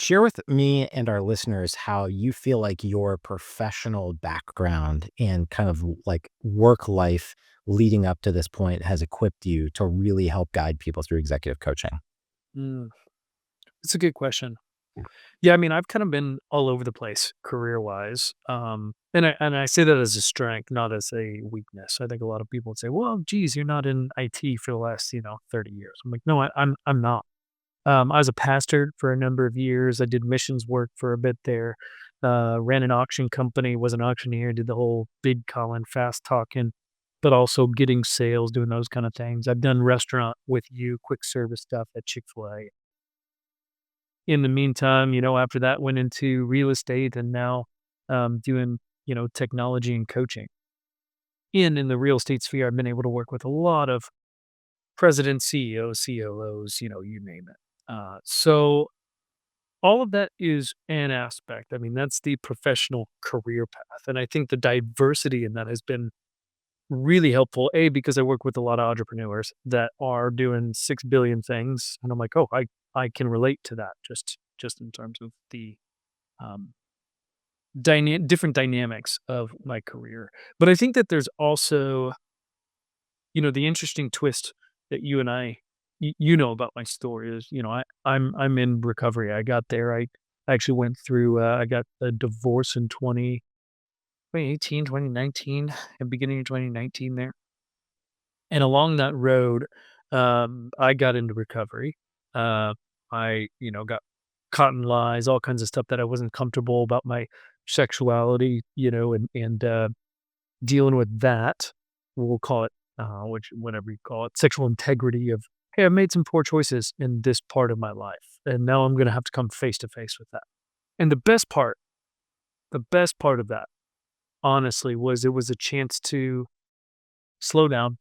Share with me and our listeners how you feel like your professional background and kind of like work life leading up to this point has equipped you to really help guide people through executive coaching. Mm, it's a good question. Yeah, I mean, I've kind of been all over the place career-wise, and I say that as a strength, not as a weakness. I think a lot of people would say, "Well, geez, you're not in IT for the last, 30 years." I'm like, "No, I'm not." I was a pastor for a number of years. I did missions work for a bit there. Ran an auction company, was an auctioneer, did the whole bid calling, fast talking, but also getting sales, doing those kind of things. I've done restaurant with you, quick service stuff at Chick-fil-A. In the meantime, after that went into real estate and now, doing, technology and coaching. In the real estate sphere, I've been able to work with a lot of presidents, CEOs, COOs, you name it. So all of that is an aspect. I mean, that's the professional career path. And I think the diversity in that has been really helpful. A, because I work with a lot of entrepreneurs that are doing 6 billion things. And I'm like, oh, I can relate to that just in terms of the um, different dynamics of my career. But I think that there's also, the interesting twist that you and you know about my story is, I'm in recovery. I got there. I actually went through, I got a divorce in 2018, 2019, and beginning of 2019 there. And along that road, I got into recovery. Got caught in lies, all kinds of stuff that I wasn't comfortable about my sexuality, and dealing with that. We'll call it, which whatever you call it, sexual integrity of, hey, I made some poor choices in this part of my life, and now I'm going to have to come face to face with that. And the best part of that, honestly, was it was a chance to slow down,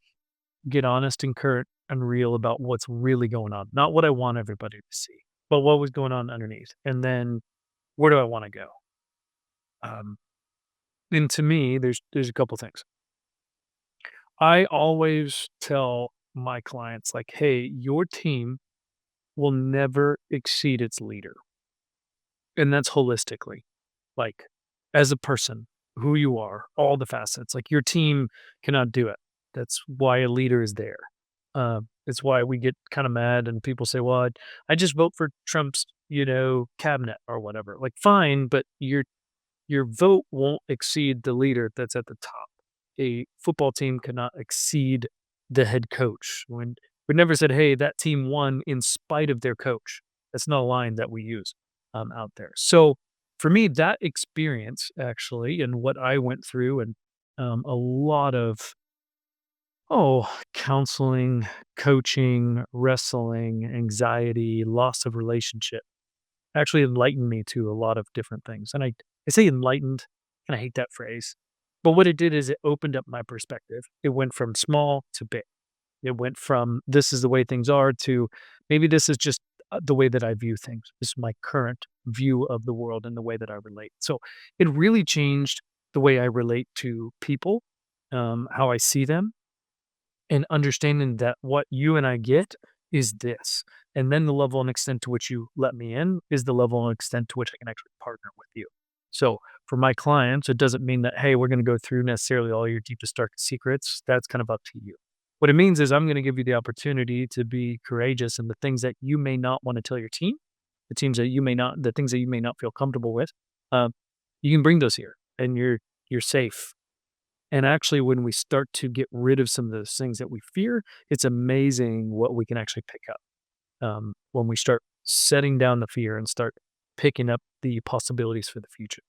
get honest and current and real about what's really going on. Not what I want everybody to see, but what was going on underneath. And then where do I want to go? Um, and to me, there's a couple things. I always tell my clients, like, hey, your team will never exceed its leader. And that's holistically, like as a person, who you are, all the facets. Like your team cannot do it. That's why a leader is there. It's why we get kind of mad and people say, well, I just vote for Trump's, cabinet or whatever. Like, fine, but your vote won't exceed the leader that's at the top. A football team cannot exceed the head coach. We never said, "Hey, that team won in spite of their coach." That's not a line that we use out there. So for me, that experience actually, and what I went through, and a lot of counseling, coaching, wrestling, anxiety, loss of relationship actually enlightened me to a lot of different things. And I say enlightened, and I hate that phrase. But what it did is it opened up my perspective. It went from small to big. It went from this is the way things are to maybe this is just the way that I view things. This is my current view of the world and the way that I relate. So it really changed the way I relate to people, how I see them, and understanding that what you and I get is this. And then the level and extent to which you let me in is the level and extent to which I can actually partner with you. So for my clients, it doesn't mean that, hey, we're going to go through necessarily all your deepest, darkest secrets. That's kind of up to you. What it means is I'm going to give you the opportunity to be courageous in the things that you may not want to tell your team, the things that you may not feel comfortable with. Uh, you can bring those here, and you're safe. And actually, when we start to get rid of some of those things that we fear, it's amazing what we can actually pick up when we start setting down the fear and start picking up the possibilities for the future.